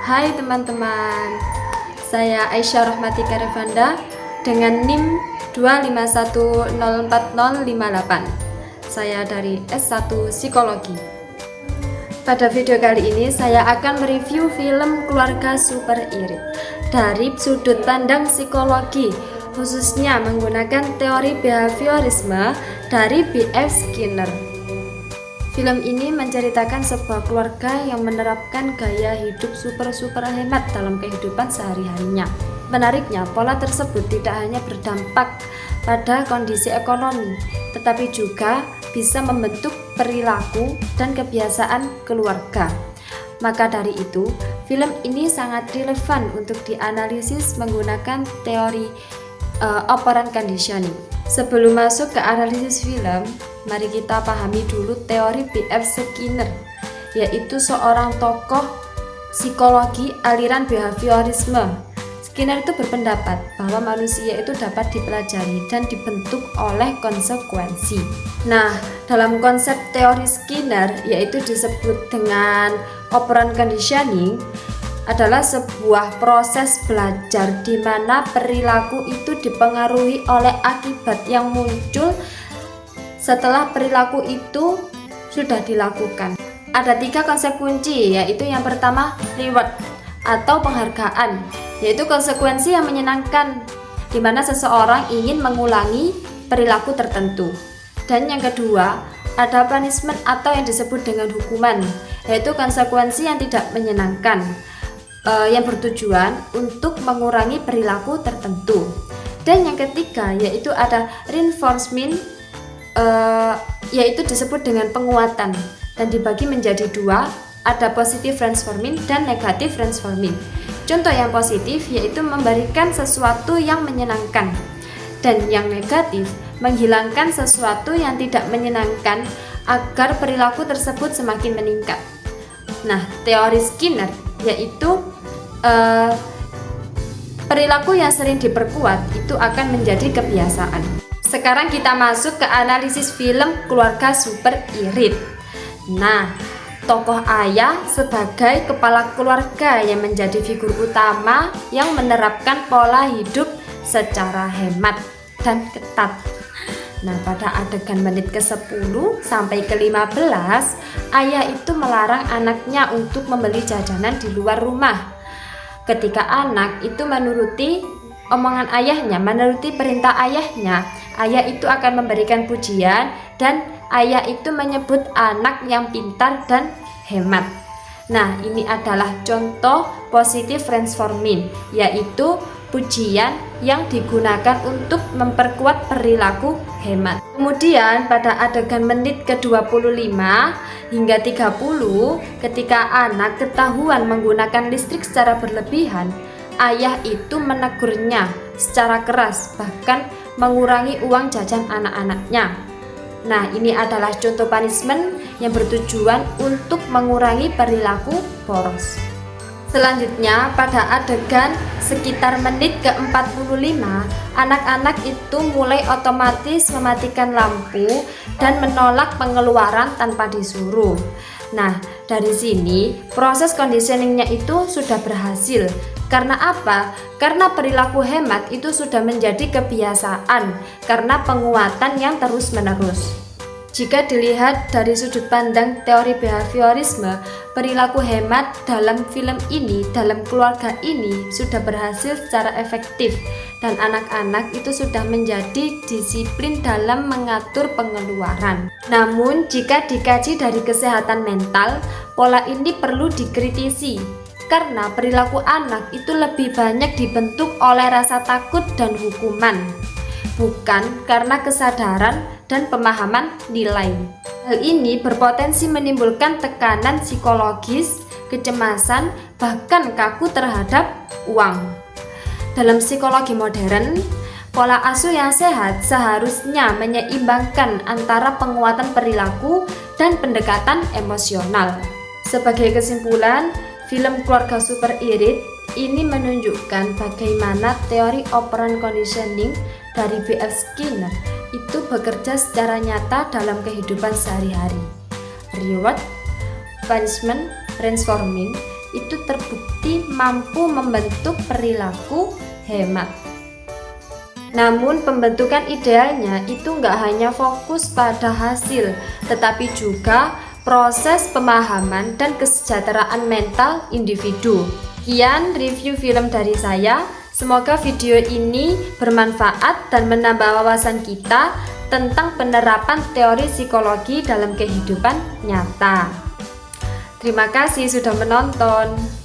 Hai teman-teman, saya Aisyah Rahmatika Revanda dengan NIM 251040058. Saya dari S1 Psikologi. Pada video kali ini saya akan mereview film Keluarga Super Irit dari sudut pandang psikologi, khususnya menggunakan teori behaviorisme dari B.F. Skinner. Film ini menceritakan sebuah keluarga yang menerapkan gaya hidup super hemat dalam kehidupan sehari-harinya. Menariknya, pola tersebut tidak hanya berdampak pada kondisi ekonomi, tetapi juga bisa membentuk perilaku dan kebiasaan keluarga. Maka dari itu, film ini sangat relevan untuk dianalisis menggunakan teori operant conditioning. Sebelum masuk ke analisis film, mari kita pahami dulu teori B.F. Skinner, yaitu seorang tokoh psikologi aliran behaviorisme. Skinner itu berpendapat bahwa manusia itu dapat dipelajari dan dibentuk oleh konsekuensi. Nah, dalam konsep teori Skinner, yaitu disebut dengan operant conditioning, adalah sebuah proses belajar di mana perilaku itu dipengaruhi oleh akibat yang muncul setelah perilaku itu sudah dilakukan. Ada 3 konsep kunci, yaitu yang pertama reward atau penghargaan, yaitu konsekuensi yang menyenangkan di mana seseorang ingin mengulangi perilaku tertentu. Dan yang kedua, ada punishment atau yang disebut dengan hukuman, yaitu konsekuensi yang tidak menyenangkan, yang bertujuan untuk mengurangi perilaku tertentu. Dan yang ketiga, yaitu ada reinforcement, yaitu disebut dengan penguatan, dan dibagi menjadi 2, ada positive reinforcement dan negative reinforcement. Contoh yang positif yaitu memberikan sesuatu yang menyenangkan, dan yang negatif menghilangkan sesuatu yang tidak menyenangkan agar perilaku tersebut semakin meningkat. Nah, teori Skinner yaitu perilaku yang sering diperkuat itu akan menjadi kebiasaan. Sekarang kita masuk ke analisis film Keluarga Super Irit. Nah, tokoh ayah sebagai kepala keluarga yang menjadi figur utama yang menerapkan pola hidup secara hemat dan ketat. Nah, pada adegan menit ke-10 sampai ke-15, ayah itu melarang anaknya untuk membeli jajanan di luar rumah. Ketika anak itu menuruti omongan ayahnya, menuruti perintah ayahnya, ayah itu akan memberikan pujian dan ayah itu menyebut anak yang pintar dan hemat. Nah, ini adalah contoh positive reinforcement, yaitu pujian yang digunakan untuk memperkuat perilaku hemat. Kemudian pada adegan menit ke-25 hingga 30, ketika anak ketahuan menggunakan listrik secara berlebihan, ayah itu menegurnya secara keras, bahkan mengurangi uang jajan anak-anaknya. Nah, ini adalah contoh punishment yang bertujuan untuk mengurangi perilaku boros. Selanjutnya, pada adegan sekitar menit ke-45, anak-anak itu mulai otomatis mematikan lampu dan menolak pengeluaran tanpa disuruh. Nah, dari sini proses conditioningnya itu sudah berhasil. Karena apa? Karena perilaku hemat itu sudah menjadi kebiasaan karena penguatan yang terus-menerus. Jika dilihat dari sudut pandang teori behaviorisme, perilaku hemat dalam film ini, dalam keluarga ini sudah berhasil secara efektif, dan anak-anak itu sudah menjadi disiplin dalam mengatur pengeluaran. Namun, jika dikaji dari kesehatan mental, pola ini perlu dikritisi karena perilaku anak itu lebih banyak dibentuk oleh rasa takut dan hukuman, bukan karena kesadaran dan pemahaman nilai. Hal ini berpotensi menimbulkan tekanan psikologis, kecemasan, bahkan kaku terhadap uang. Dalam psikologi modern, pola asuh yang sehat seharusnya menyeimbangkan antara penguatan perilaku dan pendekatan emosional. Sebagai kesimpulan, film Keluarga Super Irit ini menunjukkan bagaimana teori operant conditioning dari B.F. Skinner itu bekerja secara nyata dalam kehidupan sehari-hari. Reward, punishment, reinforcement, itu terbukti mampu membentuk perilaku hemat. Namun pembentukan idealnya itu nggak hanya fokus pada hasil, tetapi juga proses pemahaman dan kesejahteraan mental individu. Sekian review film dari saya. Semoga video ini bermanfaat dan menambah wawasan kita tentang penerapan teori psikologi dalam kehidupan nyata. Terima kasih sudah menonton.